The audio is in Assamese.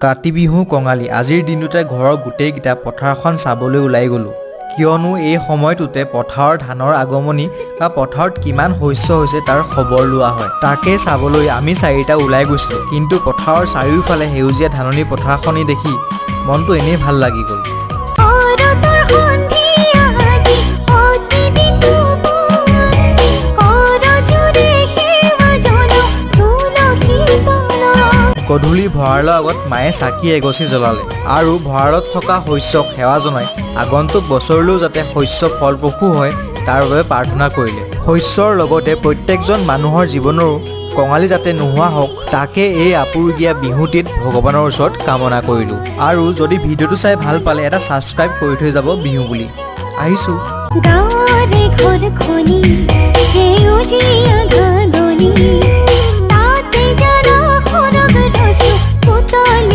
কাতি বিহু কঙালী আজিৰ দিনটোতে ঘৰৰ গোটেইকেইটা পথাৰখন চাবলৈ ওলাই গ'লো কিয়নো এই সময়টোতে পথাৰৰ ধানৰ আগমনি বা পথাৰত কিমান শস্য হৈছে তাৰ খবৰ লোৱা হয় তাকে চাবলৈ আমি চাৰিটা ওলাই গৈছিলোঁ কিন্তু পথাৰৰ চাৰিওফালে সেউজীয়া ধাননি পথাৰখনি দেখি মনটো এনেই ভাল লাগি গ'ল গধূলি ভঁৰালৰ আগত মায়ে চাকি এগছি জ্বলালে আৰু ভঁৰালত থকা শস্যক সেৱা জনাই আগন্তুক বছৰলৈও যাতে শস্য ফলপ্ৰসূ হয় তাৰ বাবে প্ৰাৰ্থনা কৰিলে শস্যৰ লগতে প্ৰত্যেকজন মানুহৰ জীৱনৰো কঙালী যাতে নোহোৱা হওক তাকে এই আপুৰুগীয়া বিহুটিত ভগৱানৰ ওচৰত কামনা কৰিলোঁ আৰু যদি ভিডিঅ'টো চাই ভাল পালে এটা ছাবস্ক্ৰাইব কৰি থৈ যাব বিহু বুলি আহিছোঁ